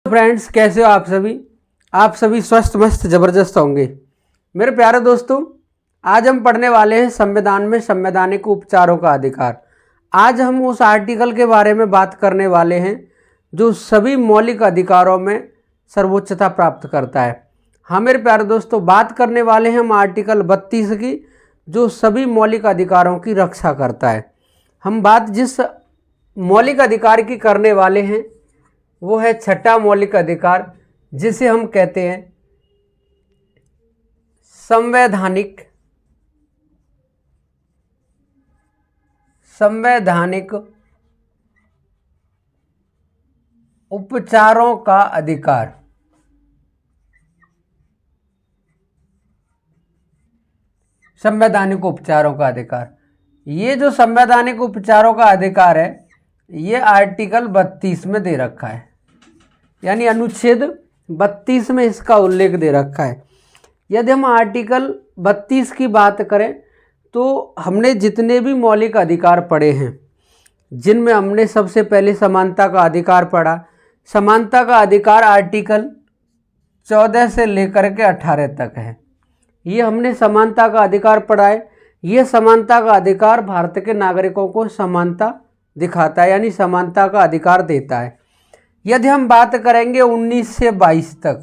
Friends, कैसे हो आप सभी स्वस्थ मस्त जबरदस्त होंगे। मेरे प्यारे दोस्तों, आज हम पढ़ने वाले हैं संविधान में संवैधानिक उपचारों का अधिकार। आज हम उस आर्टिकल के बारे में बात करने वाले हैं जो सभी मौलिक अधिकारों में सर्वोच्चता प्राप्त करता है। हाँ मेरे प्यारे दोस्तों, बात करने वाले हैं हम आर्टिकल 32 की, जो सभी मौलिक अधिकारों की रक्षा करता है। हम बात जिस मौलिक अधिकार की करने वाले हैं वो है छठा मौलिक अधिकार, जिसे हम कहते हैं संवैधानिक उपचारों का अधिकार। संवैधानिक उपचारों का अधिकार, ये जो संवैधानिक उपचारों का अधिकार है ये आर्टिकल 32 में दे रखा है, यानी अनुच्छेद 32 में इसका उल्लेख दे रखा है। यदि हम आर्टिकल 32 की बात करें तो हमने जितने भी मौलिक अधिकार पढ़े हैं, जिनमें हमने सबसे पहले समानता का अधिकार पढ़ा। समानता का अधिकार आर्टिकल 14 से लेकर के 18 तक है। ये हमने समानता का अधिकार पढ़ा है। ये समानता का अधिकार भारत के नागरिकों को समानता दिखाता है, यानी समानता का अधिकार देता है। यदि हम बात करेंगे 19 से 22 तक,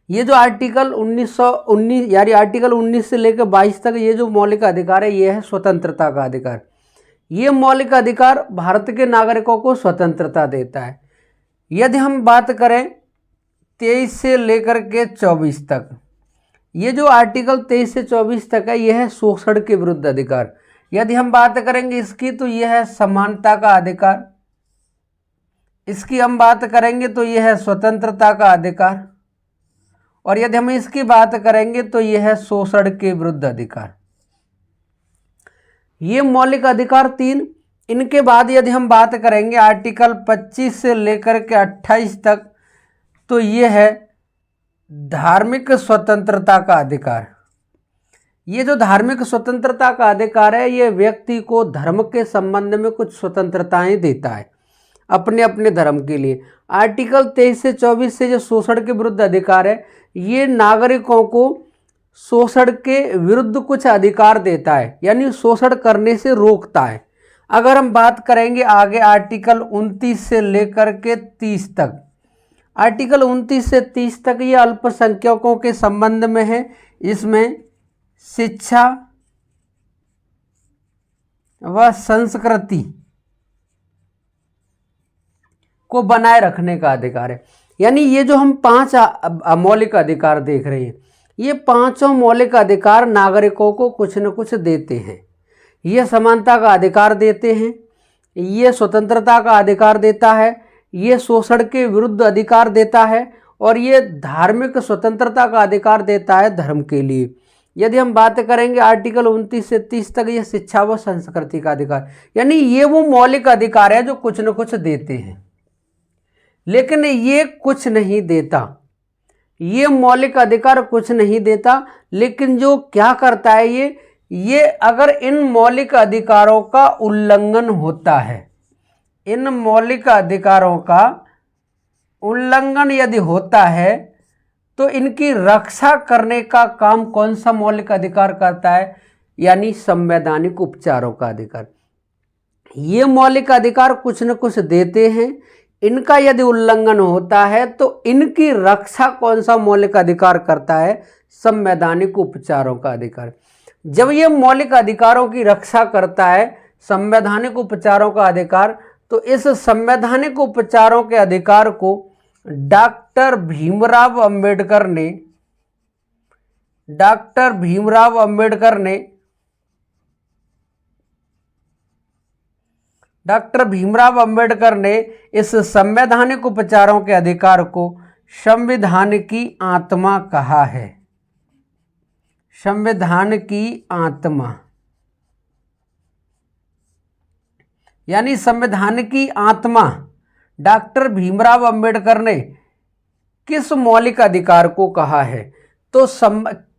ये जो आर्टिकल 1919 यानी आर्टिकल 19 से लेकर 22 तक ये जो मौलिक अधिकार है ये है स्वतंत्रता का अधिकार। ये मौलिक अधिकार भारत के नागरिकों को स्वतंत्रता देता है। यदि हम बात करें 23 से लेकर के 24 तक, ये जो आर्टिकल 23 से 24 तक है यह है शोषण के विरुद्ध अधिकार। यदि हम बात करेंगे इसकी तो यह है समानता का अधिकार। इसकी हम बात करेंगे तो यह है स्वतंत्रता का अधिकार, और यदि हम इसकी बात करेंगे तो यह है शोषण के विरुद्ध अधिकार। ये मौलिक अधिकार 3। इनके बाद यदि हम बात करेंगे आर्टिकल 25 से लेकर के 28 तक, तो यह है धार्मिक स्वतंत्रता का अधिकार। ये जो धार्मिक स्वतंत्रता का अधिकार है ये व्यक्ति को धर्म के संबंध में कुछ स्वतंत्रताएं देता है अपने अपने धर्म के लिए। आर्टिकल 23 से 24 से जो शोषण के विरुद्ध अधिकार है ये नागरिकों को शोषण के विरुद्ध कुछ अधिकार देता है, यानी शोषण करने से रोकता है। अगर हम बात करेंगे आगे आर्टिकल 29 से लेकर के 30 तक, आर्टिकल 29 से 30 तक ये अल्पसंख्यकों के संबंध में है। इसमें शिक्षा व संस्कृति को बनाए रखने का अधिकार है। यानी ये जो हम 5 मौलिक अधिकार देख रहे हैं, ये 5 मौलिक अधिकार नागरिकों को कुछ न कुछ देते हैं। ये समानता का अधिकार देते हैं, ये स्वतंत्रता का अधिकार देता है, ये शोषण के विरुद्ध अधिकार देता है, और ये धार्मिक स्वतंत्रता का अधिकार देता है धर्म के लिए। यदि हम बात करेंगे आर्टिकल 29 से 30 तक, ये शिक्षा व संस्कृति का अधिकार, यानी ये वो मौलिक अधिकार है जो कुछ न कुछ देते हैं, लेकिन ये कुछ नहीं देता। ये मौलिक अधिकार कुछ नहीं देता, लेकिन जो क्या करता है ये अगर इन मौलिक अधिकारों का उल्लंघन होता है, इन मौलिक अधिकारों का उल्लंघन यदि होता है तो इनकी रक्षा करने का काम कौन सा मौलिक अधिकार करता है, यानी संवैधानिक उपचारों का अधिकार। ये मौलिक अधिकार कुछ न कुछ देते हैं, इनका यदि उल्लंघन होता है तो इनकी रक्षा कौन सा मौलिक अधिकार करता है, संवैधानिक उपचारों का अधिकार। जब ये मौलिक अधिकारों की रक्षा करता है संवैधानिक उपचारों का अधिकार, तो इस संवैधानिक उपचारों के अधिकार को डॉक्टर भीमराव अंबेडकर ने इस संवैधानिक उपचारों के अधिकार को संविधान की आत्मा कहा है। संविधान की आत्मा, यानी संविधान की आत्मा डॉक्टर भीमराव अंबेडकर ने किस मौलिक अधिकार को कहा है, तो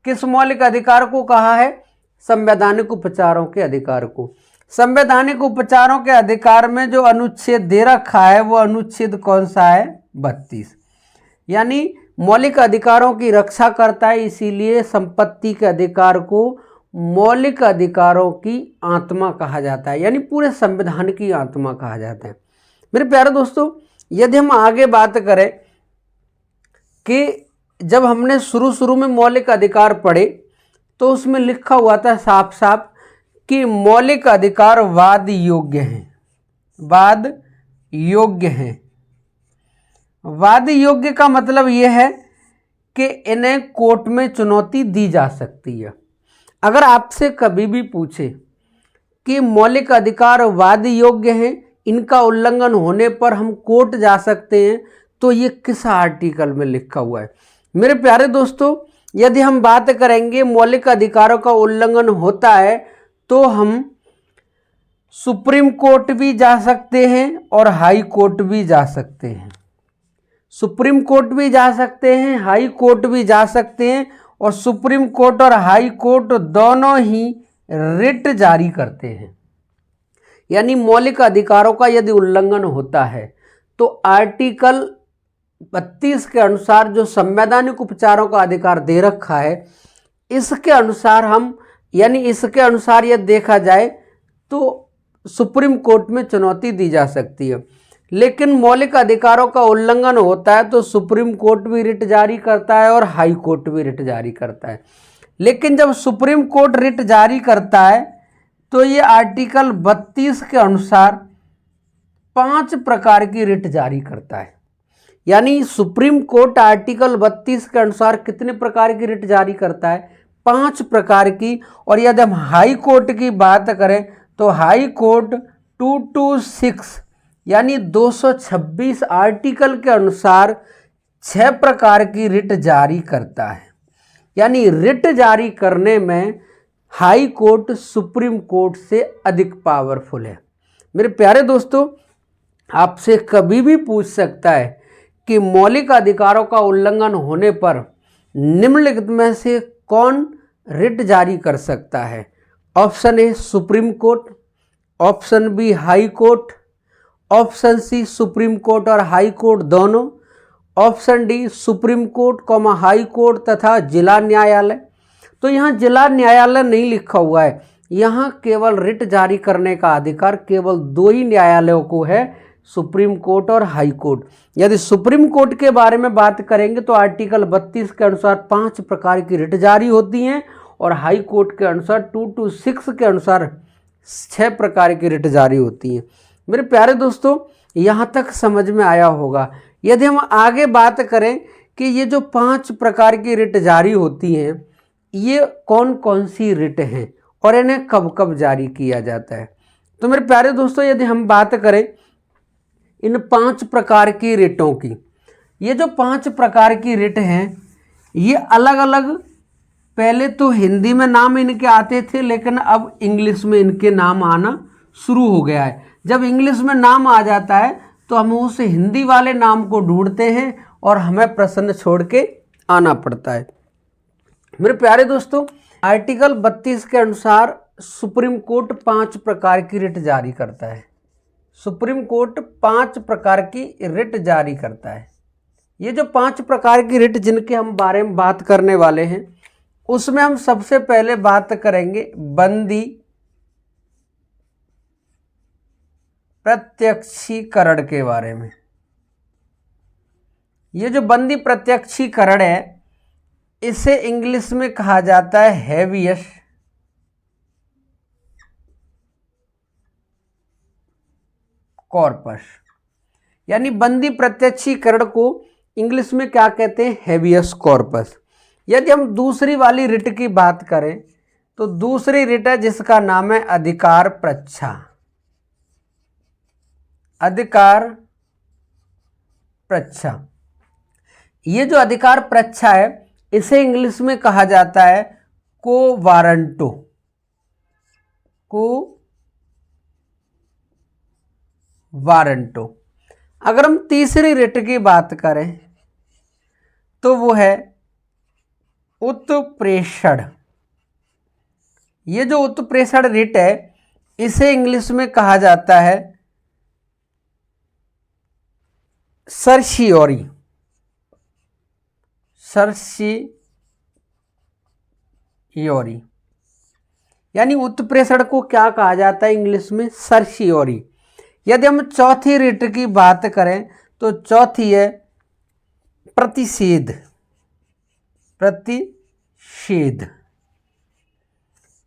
किस मौलिक अधिकार को कहा है, संवैधानिक उपचारों के अधिकार को। संवैधानिक उपचारों के अधिकार में जो अनुच्छेद दे रखा है वो अनुच्छेद कौन सा है, 32। यानी मौलिक अधिकारों की रक्षा करता है, इसीलिए संपत्ति के अधिकार को मौलिक अधिकारों की आत्मा कहा जाता है, यानी पूरे संविधान की आत्मा कहा जाता है। मेरे प्यारे दोस्तों, यदि हम आगे बात करें कि जब हमने शुरू में मौलिक अधिकार पढ़े तो उसमें लिखा हुआ था साफ साफ कि मौलिक अधिकार वाद योग्य हैं। वाद योग्य हैं। वाद योग्य का मतलब यह है कि इन्हें कोर्ट में चुनौती दी जा सकती है। अगर आपसे कभी भी पूछे कि मौलिक अधिकार वाद योग्य हैं, इनका उल्लंघन होने पर हम कोर्ट जा सकते हैं, तो ये किस आर्टिकल में लिखा हुआ है? मेरे प्यारे दोस्तों, यदि हम बात करेंगे मौलिक अधिकारों का उल्लंघन होता है तो हम सुप्रीम कोर्ट भी जा सकते हैं और हाई कोर्ट भी जा सकते हैं। सुप्रीम कोर्ट भी जा सकते हैं, हाई कोर्ट भी जा सकते हैं, और सुप्रीम कोर्ट और हाई कोर्ट दोनों ही रिट जारी करते हैं। यानी मौलिक अधिकारों का यदि उल्लंघन होता है तो आर्टिकल 32 के अनुसार जो संवैधानिक उपचारों का अधिकार दे रखा है, इसके अनुसार हम, यानी इसके अनुसार यदि देखा जाए तो सुप्रीम कोर्ट में चुनौती दी जा सकती है। लेकिन मौलिक अधिकारों का उल्लंघन होता है तो सुप्रीम कोर्ट भी रिट जारी करता है और हाई कोर्ट भी रिट जारी करता है। लेकिन जब सुप्रीम कोर्ट रिट जारी करता है तो ये आर्टिकल 32 के अनुसार 5 प्रकार की रिट जारी करता है। यानी सुप्रीम कोर्ट आर्टिकल 32 के अनुसार कितने प्रकार की रिट जारी करता है? 5 प्रकार की। और यदि हम हाई कोर्ट की बात करें तो हाई कोर्ट 226 यानी 226 आर्टिकल के अनुसार 6 प्रकार की रिट जारी करता है। यानी रिट जारी करने में हाई कोर्ट सुप्रीम कोर्ट से अधिक पावरफुल है। मेरे प्यारे दोस्तों, आपसे कभी भी पूछ सकता है कि मौलिक अधिकारों का उल्लंघन होने पर निम्नलिखित में से कौन रिट जारी कर सकता है? Option A Supreme Court, option B High Court, option C Supreme Court और हाई कोर्ट दोनों, option D Supreme Court High Court तथा जिला न्यायालय। तो यहाँ जिला न्यायालय नहीं लिखा हुआ है, यहाँ केवल रिट जारी करने का अधिकार केवल 2 ही न्यायालयों को है, सुप्रीम कोर्ट और हाई कोर्ट। यदि सुप्रीम कोर्ट के बारे में बात करेंगे तो आर्टिकल 32 के अनुसार 5 प्रकार की रिट जारी होती हैं और हाई कोर्ट के अनुसार 226 के अनुसार 6 प्रकार की रिट जारी होती हैं। मेरे प्यारे दोस्तों, यहाँ तक समझ में आया होगा। यदि हम आगे बात करें कि ये जो 5 प्रकार की रिट जारी होती हैं, ये कौन कौन सी रिट हैं और इन्हें कब कब जारी किया जाता है, तो मेरे प्यारे दोस्तों, यदि हम बात करें इन 5 प्रकार की रिटों की, ये जो 5 प्रकार की रिट हैं ये अलग अलग, पहले तो हिंदी में नाम इनके आते थे लेकिन अब इंग्लिश में इनके नाम आना शुरू हो गया है। जब इंग्लिश में नाम आ जाता है तो हम उस हिंदी वाले नाम को ढूंढते हैं और हमें प्रश्न छोड़ के आना पड़ता है। मेरे प्यारे दोस्तों, आर्टिकल 32 के अनुसार सुप्रीम कोर्ट 5 प्रकार की रिट जारी करता है। सुप्रीम कोर्ट 5 प्रकार की रिट जारी करता है। ये जो 5 प्रकार की रिट जिनके हम बारे में बात करने वाले हैं, उसमें हम सबसे पहले बात करेंगे बंदी प्रत्यक्षीकरण के बारे में। ये जो बंदी प्रत्यक्षीकरण है, इसे इंग्लिश में कहा जाता है हेवियस कॉर्पस। यानी बंदी प्रत्यक्षीकरण को इंग्लिश में क्या कहते हैं? Habeas corpus. यदि हम दूसरी वाली रिट की बात करें तो दूसरी रिट है जिसका नाम है अधिकार प्रच्छा। अधिकार प्रच्छा। ये जो अधिकार प्रच्छा है इसे इंग्लिश में कहा जाता है को वारंटो। को वारंटो। अगर हम तीसरी रिट की बात करें तो वो है उत्प्रेषण। ये जो उत्प्रेषण रिट है इसे इंग्लिश में कहा जाता है सर्शियोरी, सर्शियोरी यानी उत्प्रेषण को क्या कहा जाता है इंग्लिश में? सर्शियोरी। यदि हम चौथी रिट की बात करें तो चौथी है प्रतिषेध। प्रतिषेध,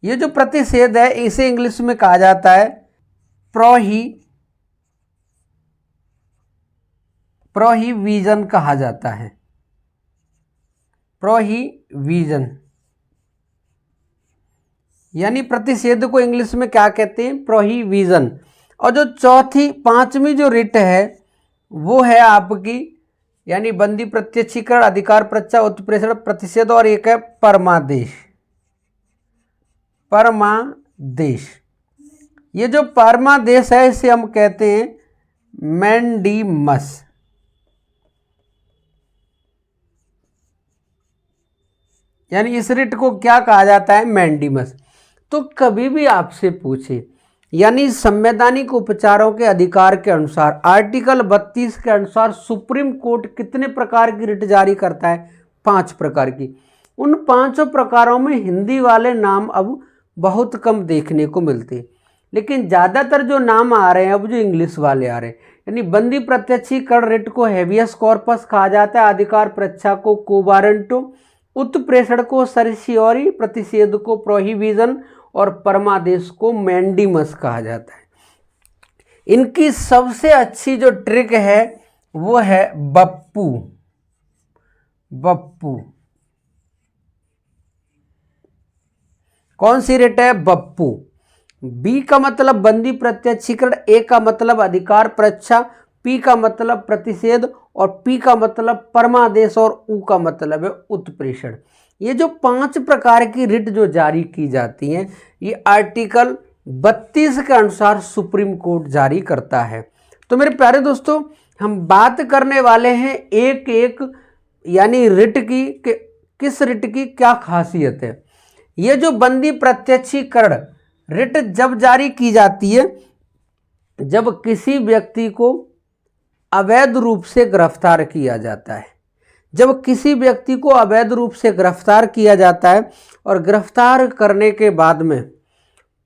ये जो प्रतिषेध है इसे इंग्लिश में कहा जाता है प्रोहिबिशन कहा जाता है। प्रोहिबिशन यानी प्रतिषेध को इंग्लिश में क्या कहते हैं? प्रोहिबिशन। और जो चौथी पांचवी जो रिट है वो है आपकी यानी बंदी प्रत्यक्षीकरण, अधिकार परीक्षा, उत्प्रेषण, प्रतिषेध और एक है परमादेश। परमादेश, ये जो परमादेश है इसे हम कहते हैं मैंडेमस। यानी इस रिट को क्या कहा जाता है? मैंडेमस। तो कभी भी आपसे पूछे यानी संवैधानिक उपचारों के अधिकार के अनुसार आर्टिकल 32 के अनुसार सुप्रीम कोर्ट कितने प्रकार की रिट जारी करता है? 5 प्रकार की। उन 5 प्रकारों में हिंदी वाले नाम अब बहुत कम देखने को मिलते हैं, लेकिन ज़्यादातर जो नाम आ रहे हैं अब जो इंग्लिश वाले आ रहे हैं। यानी बंदी प्रत्यक्षीकरण रिट को हेवियस कॉर्पस कहा जाता है, अधिकार परीक्षा को क्वो वारंटो, उत्प्रेषण को सर्शियोरी, प्रतिषेध को प्रोहिबिशन और परमादेश को मैंडेमस कहा जाता है। इनकी सबसे अच्छी जो ट्रिक है वो है बप्पू। बप्पू कौन सी रिट है? बप्पू। बी का मतलब बंदी प्रत्यक्षीकरण, ए का मतलब अधिकार परीक्षा, पी का मतलब प्रतिषेध और पी का मतलब परमादेश और ऊ का मतलब है उत्प्रेषण। ये जो 5 प्रकार की रिट जो जारी की जाती हैं ये आर्टिकल 32 के अनुसार सुप्रीम कोर्ट जारी करता है। तो मेरे प्यारे दोस्तों, हम बात करने वाले हैं एक एक यानी रिट की कि किस रिट की क्या खासियत है। ये जो बंदी प्रत्यक्षीकरण रिट जब जारी की जाती है जब किसी व्यक्ति को अवैध रूप से गिरफ्तार किया जाता है। जब किसी व्यक्ति को अवैध रूप से गिरफ्तार किया जाता है और गिरफ्तार करने के बाद में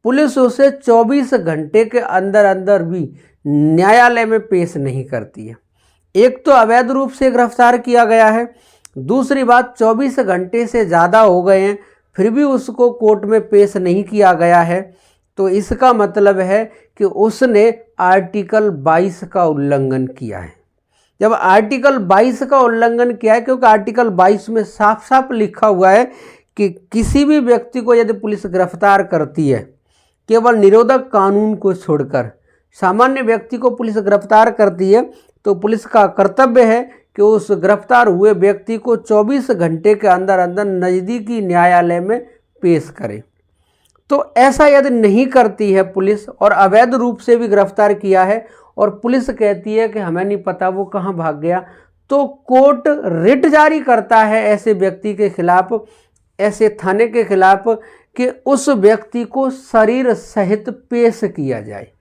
पुलिस उसे 24 घंटे के अंदर अंदर भी न्यायालय में पेश नहीं करती है। एक तो अवैध रूप से गिरफ्तार किया गया है, दूसरी बात 24 घंटे से ज़्यादा हो गए हैं फिर भी उसको कोर्ट में पेश नहीं किया गया है, तो इसका मतलब है कि उसने आर्टिकल 22 का उल्लंघन किया है। जब आर्टिकल 22 का उल्लंघन किया है, क्योंकि आर्टिकल 22 में साफ साफ लिखा हुआ है कि किसी भी व्यक्ति को यदि पुलिस गिरफ्तार करती है, केवल निरोधक कानून को छोड़कर सामान्य व्यक्ति को पुलिस गिरफ्तार करती है, तो पुलिस का कर्तव्य है कि उस गिरफ्तार हुए व्यक्ति को 24 घंटे के अंदर अंदर नज़दीकी न्यायालय में पेश करे। तो ऐसा यदि नहीं करती है पुलिस और अवैध रूप से भी गिरफ्तार किया है और पुलिस कहती है कि हमें नहीं पता वो कहाँ भाग गया, तो कोर्ट रिट जारी करता है ऐसे व्यक्ति के खिलाफ, ऐसे थाने के खिलाफ कि उस व्यक्ति को शरीर सहित पेश किया जाए।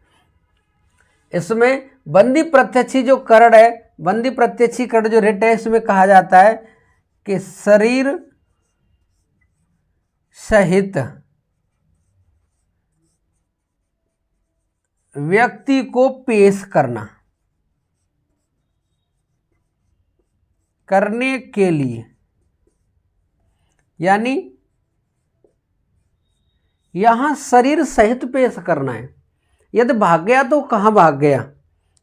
इसमें बंदी प्रत्यक्षीकरण है, बंदी प्रत्यक्षीकरण जो रिट है इसमें कहा जाता है कि शरीर सहित व्यक्ति को पेश करने के लिए, यानी यहां शरीर सहित पेश करना है। यदि भाग गया तो कहाँ भाग गया,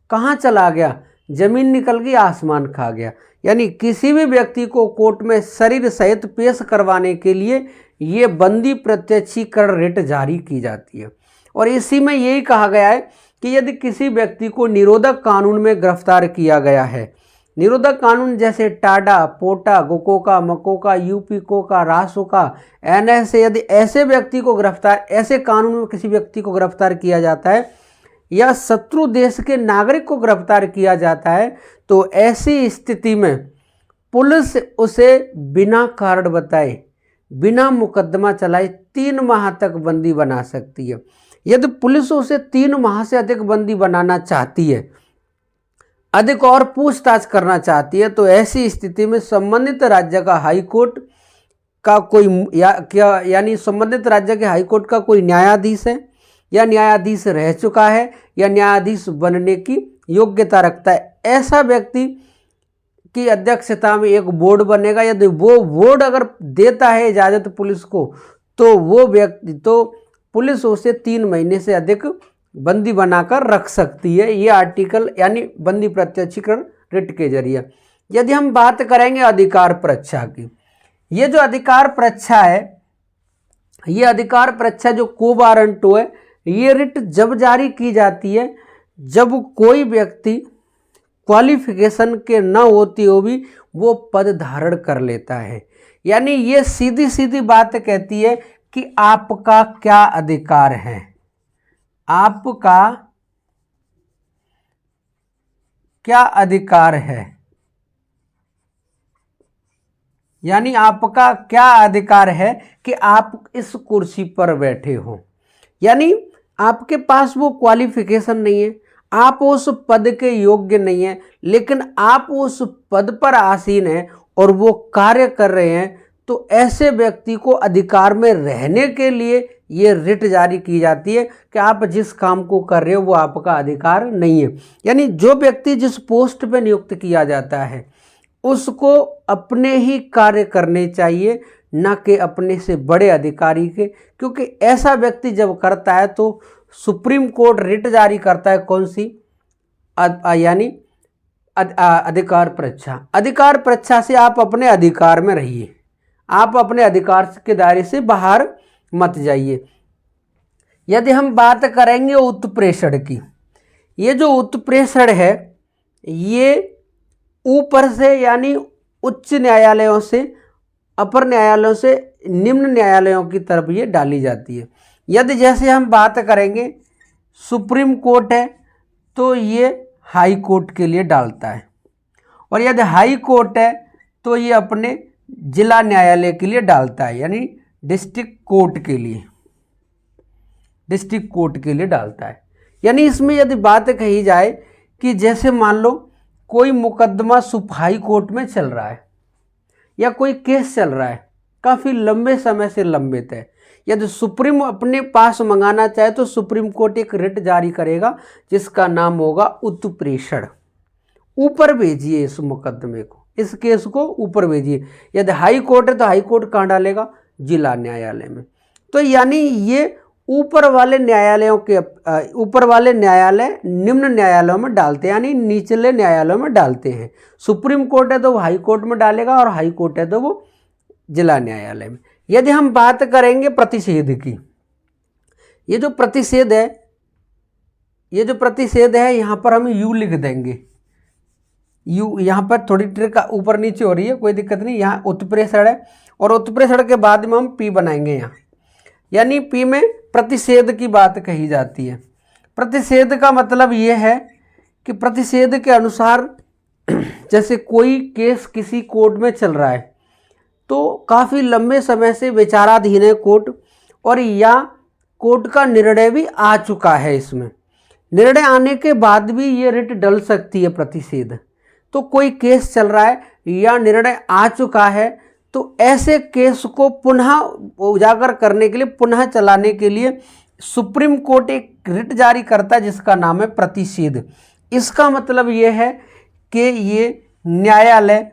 कहाँ चला गया, जमीन निकल गई आसमान खा गया। यानी किसी भी व्यक्ति को कोर्ट में शरीर सहित पेश करवाने के लिए ये बंदी प्रत्यक्षीकरण रिट जारी की जाती है। और इसी में यही कहा गया है कि यदि किसी व्यक्ति को निरोधक कानून में गिरफ्तार किया गया है, निरोधक कानून जैसे टाडा, पोटा, गोकोका, मकोका, यूपी कोका, रासोका, एनएसए, यदि ऐसे व्यक्ति को गिरफ्तार, ऐसे कानून में किसी व्यक्ति को गिरफ्तार किया जाता है या शत्रु देश के नागरिक को गिरफ्तार किया जाता है, तो ऐसी स्थिति में पुलिस उसे बिना कारण बताए, बिना मुकदमा चलाए 3 माह तक बंदी बना सकती है। यदि पुलिस उसे 3 माह से अधिक बंदी बनाना चाहती है, अधिक और पूछताछ करना चाहती है तो ऐसी स्थिति में संबंधित राज्य का हाई कोर्ट का कोई यानी संबंधित राज्य के हाई कोर्ट का कोई न्यायाधीश है या न्यायाधीश रह चुका है या न्यायाधीश बनने की योग्यता रखता है, ऐसा व्यक्ति की अध्यक्षता में एक बोर्ड बनेगा। यदि वो बोर्ड अगर देता है इजाज़त पुलिस को तो वो व्यक्ति तो पुलिस उसे 3 महीने से अधिक बंदी बनाकर रख सकती है। ये आर्टिकल यानी बंदी प्रत्यक्षीकरण रिट के जरिए। यदि हम बात करेंगे अधिकार परीक्षा की, ये जो अधिकार परीक्षा है, ये अधिकार परीक्षा जो को वारंटो है, ये रिट जब जारी की जाती है जब कोई व्यक्ति क्वालिफिकेशन के न होती हो भी वो पद धारण कर लेता है। यानी ये सीधी सीधी बात कहती है कि आपका क्या अधिकार है, आपका क्या अधिकार है, यानी आपका क्या अधिकार है कि आप इस कुर्सी पर बैठे हो। यानी आपके पास वो क्वालिफिकेशन नहीं है, आप उस पद के योग्य नहीं हैं, लेकिन आप उस पद पर आसीन हैं और वो कार्य कर रहे हैं, तो ऐसे व्यक्ति को अधिकार में रहने के लिए ये रिट जारी की जाती है कि आप जिस काम को कर रहे हो वो आपका अधिकार नहीं है। यानी जो व्यक्ति जिस पोस्ट पे नियुक्त किया जाता है उसको अपने ही कार्य करने चाहिए, न कि अपने से बड़े अधिकारी के, क्योंकि ऐसा व्यक्ति जब करता है तो सुप्रीम कोर्ट रिट जारी करता है। कौन सी? यानी अधिकार परीक्षा। अधिकार परीक्षा से आप अपने अधिकार में रहिए, आप अपने अधिकार के दायरे से बाहर मत जाइए। यदि हम बात करेंगे उत्प्रेषण की, ये जो उत्प्रेषण है ये ऊपर से यानी उच्च न्यायालयों से, अपर न्यायालयों से निम्न न्यायालयों की तरफ ये डाली जाती है। यदि जैसे हम बात करेंगे सुप्रीम कोर्ट है तो ये हाई कोर्ट के लिए डालता है, और यदि हाई कोर्ट है तो ये अपने जिला न्यायालय के लिए डालता है, यानी डिस्ट्रिक्ट कोर्ट के लिए डालता है। यानी इसमें यदि बात कही जाए कि जैसे मान लो कोई मुकदमा हाई कोर्ट में चल रहा है या कोई केस चल रहा है, काफ़ी लंबे समय से लंबित है, यदि सुप्रीम अपने पास मंगाना चाहे तो सुप्रीम कोर्ट एक रिट जारी करेगा जिसका नाम होगा उत्प्रेषण। ऊपर भेजिए इस मुकदमे को, इस केस को ऊपर भेजिए। यदि हाई कोर्ट है तो हाई कोर्ट कहाँ डालेगा? जिला न्यायालय में। तो यानी ये ऊपर वाले न्यायालय निम्न न्यायालयों में डालते हैं, यानी निचले न्यायालयों में डालते हैं। सुप्रीम कोर्ट है तो वो हाई कोर्ट में डालेगा और हाई कोर्ट है तो वो जिला न्यायालय में। यदि हम बात करेंगे प्रतिषेध की, ये जो प्रतिषेध है यहाँ पर हम यू लिख देंगे। यू यहाँ पर थोड़ी ट्रिक ऊपर नीचे हो रही है, कोई दिक्कत नहीं। यहाँ उत्प्रेषण है और उत्प्रेषण के बाद में हम पी बनाएंगे यहाँ, यानी पी में प्रतिषेध की बात कही जाती है। प्रतिषेध का मतलब ये है कि प्रतिषेध के अनुसार जैसे कोई केस किसी कोर्ट में चल रहा है तो काफ़ी लंबे समय से विचाराधीन है कोर्ट, और या कोर्ट का निर्णय भी आ चुका है, इसमें निर्णय आने के बाद भी ये रिट डल सकती है प्रतिषेध। तो कोई केस चल रहा है या निर्णय आ चुका है तो ऐसे केस को पुनः उजागर करने के लिए, पुनः चलाने के लिए सुप्रीम कोर्ट एक रिट जारी करता है जिसका नाम है प्रतिषेध। इसका मतलब ये है कि ये न्यायालय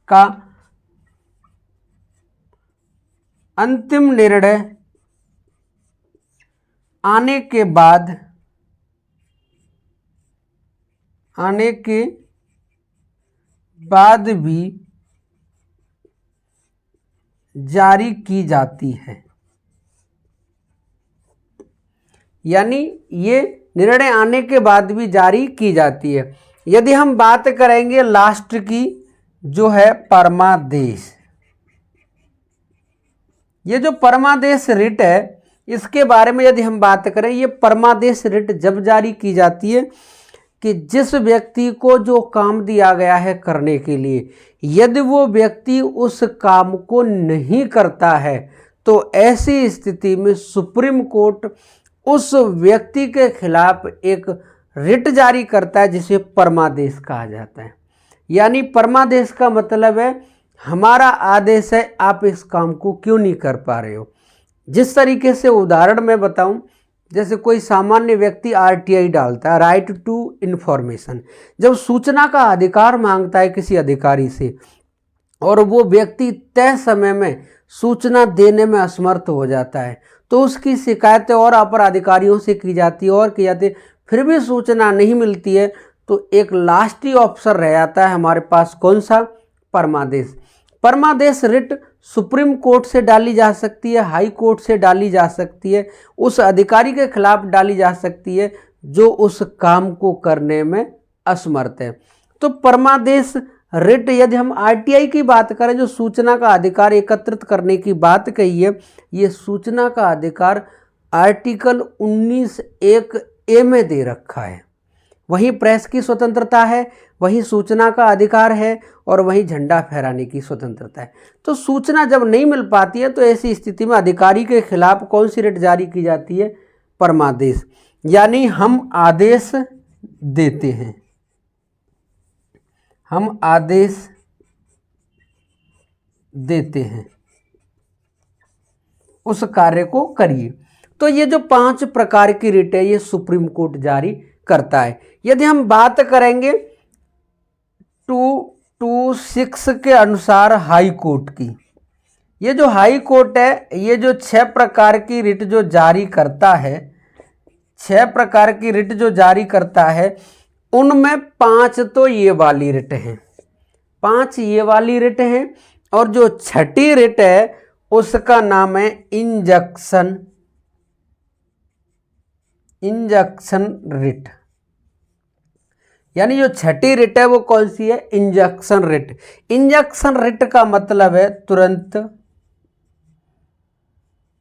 का अंतिम निर्णय आने के बाद भी जारी की जाती है। यानी ये निर्णय आने के बाद भी जारी की जाती है। यदि हम बात करेंगे लास्ट की, जो है परमादेश, ये जो परमादेश रिट है इसके बारे में यदि हम बात करें, ये परमादेश रिट जब जारी की जाती है कि जिस व्यक्ति को जो काम दिया गया है करने के लिए, यदि वो व्यक्ति उस काम को नहीं करता है तो ऐसी स्थिति में सुप्रीम कोर्ट उस व्यक्ति के खिलाफ एक रिट जारी करता है जिसे परमादेश कहा जाता है। यानी परमादेश का मतलब है हमारा आदेश है, आप इस काम को क्यों नहीं कर पा रहे हो। जिस तरीके से उदाहरण मैं बताऊं, जैसे कोई सामान्य व्यक्ति आरटीआई डालता है, राइट टू इन्फॉर्मेशन, जब सूचना का अधिकार मांगता है किसी अधिकारी से और वो व्यक्ति तय समय में सूचना देने में असमर्थ हो जाता है, तो उसकी शिकायतें और अपर अधिकारियों से की जाती है, फिर भी सूचना नहीं मिलती है, तो एक लास्ट ही ऑप्शन रह जाता है हमारे पास, कौन सा? परमादेश। परमादेश रिट सुप्रीम कोर्ट से डाली जा सकती है, हाई कोर्ट से डाली जा सकती है, उस अधिकारी के खिलाफ डाली जा सकती है जो उस काम को करने में असमर्थ है। तो परमादेश रिट, यदि हम आरटीआई की बात करें, जो सूचना का अधिकार एकत्रित करने की बात कही है, ये सूचना का अधिकार आर्टिकल 19(1)(a) में दे रखा है। वहीं प्रेस की स्वतंत्रता है, वहीं सूचना का अधिकार है और वहीं झंडा फहराने की स्वतंत्रता है। तो सूचना जब नहीं मिल पाती है तो ऐसी स्थिति में अधिकारी के खिलाफ कौन सी रिट जारी की जाती है? परमादेश। यानी हम आदेश देते हैं, हम आदेश देते हैं, उस कार्य को करिए। तो ये जो 5 प्रकार की रिट है ये सुप्रीम कोर्ट जारी करता है। यदि हम बात करेंगे 226 के अनुसार हाई कोर्ट की, ये जो हाई कोर्ट है ये जो 6 प्रकार की रिट जो जारी करता है, 6 प्रकार की रिट जो जारी करता है, उनमें 5 तो ये वाली रिट हैं, 5 ये वाली रिट हैं, और जो 6ठी रिट है उसका नाम है इंजंक्शन रिट। यानी जो 6ठी रिट है वो कौन सी है? Injunction writ. इंजंक्शन रिट का मतलब है तुरंत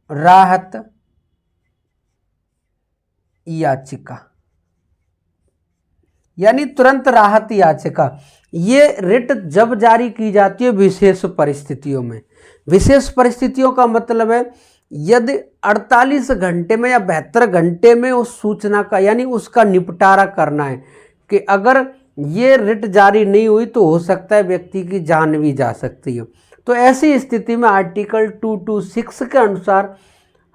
राहत याचिका, यानी तुरंत राहत याचिका। ये रिट जब जारी की जाती है विशेष परिस्थितियों में। विशेष परिस्थितियों का मतलब है यदि 48 घंटे में या 72 घंटे में उस सूचना का यानी उसका निपटारा करना है, कि अगर ये रिट जारी नहीं हुई तो हो सकता है व्यक्ति की जान भी जा सकती है। तो ऐसी स्थिति में आर्टिकल 226 के अनुसार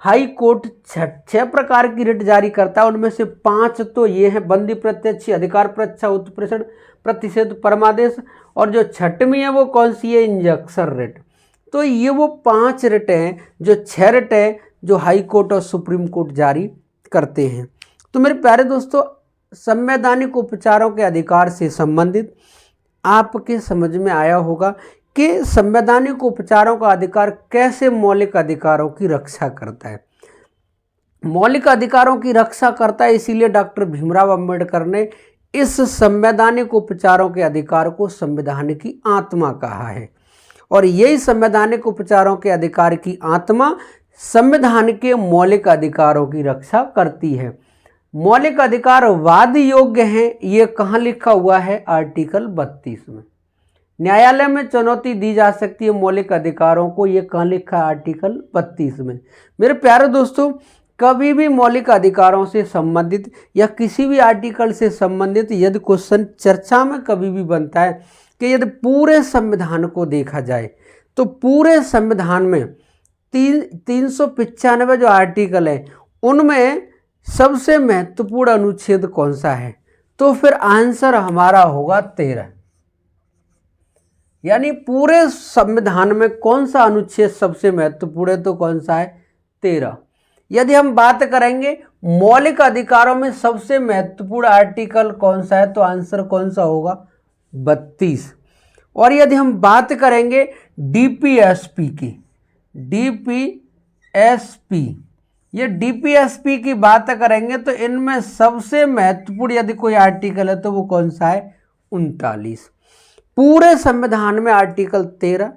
हाई कोर्ट 6 प्रकार की रिट जारी करता है। उनमें से 5 तो ये हैं: बंदी प्रत्यक्ष, अधिकार परीक्षा, उत्प्रेषण, प्रतिषेध, परमादेश, और जो 6वीं है वो कौन सी है? Injunction writ. तो ये वो 5 रिट हैं, जो 6 रिट है जो हाई कोर्ट और सुप्रीम कोर्ट जारी करते हैं। तो मेरे प्यारे दोस्तों, संवैधानिक उपचारों के अधिकार से संबंधित आपके समझ में आया होगा कि संवैधानिक उपचारों का अधिकार कैसे मौलिक अधिकारों की रक्षा करता है। मौलिक अधिकारों की रक्षा करता है, इसीलिए डॉक्टर भीमराव अंबेडकर ने इस संवैधानिक उपचारों के अधिकार को संविधान की आत्मा कहा है। और यही संवैधानिक उपचारों के अधिकार की आत्मा संविधान के मौलिक अधिकारों की रक्षा करती है। मौलिक अधिकार वाद योग्य हैं, ये कहाँ लिखा हुआ है? आर्टिकल 32 में। न्यायालय में चुनौती दी जा सकती है मौलिक अधिकारों को, ये कहाँ लिखा है? आर्टिकल 32 में। मेरे प्यारे दोस्तों, कभी भी मौलिक अधिकारों से संबंधित या किसी भी आर्टिकल से संबंधित यदि क्वेश्चन चर्चा में कभी भी बनता है कि यदि पूरे संविधान को देखा जाए तो पूरे संविधान में 395 जो आर्टिकल है उनमें सबसे महत्वपूर्ण अनुच्छेद कौन सा है? तो फिर आंसर हमारा होगा 13। यानी पूरे संविधान में कौन सा अनुच्छेद सबसे महत्वपूर्ण है? तो कौन सा है? 13। यदि हम बात करेंगे मौलिक अधिकारों में सबसे महत्वपूर्ण आर्टिकल कौन सा है, तो आंसर कौन सा होगा? 32। और यदि हम बात करेंगे डीपीएसपी की, डीपीएसपी, ये डीपीएसपी की बात करेंगे तो इनमें सबसे महत्वपूर्ण यदि कोई आर्टिकल है तो वो कौन सा है? 39। पूरे संविधान में आर्टिकल 13,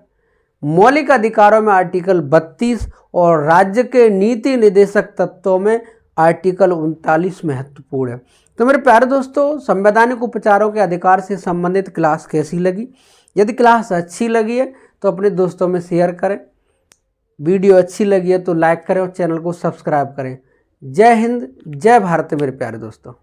मौलिक अधिकारों में आर्टिकल 32 और राज्य के नीति निर्देशक तत्वों में आर्टिकल 39 महत्वपूर्ण है। तो मेरे प्यारे दोस्तों, संवैधानिक उपचारों के अधिकार से संबंधित क्लास कैसी लगी? यदि क्लास अच्छी लगी है तो अपने दोस्तों में शेयर करें, वीडियो अच्छी लगी है तो लाइक करें और चैनल को सब्सक्राइब करें। जय हिंद, जय भारत मेरे प्यारे दोस्तों।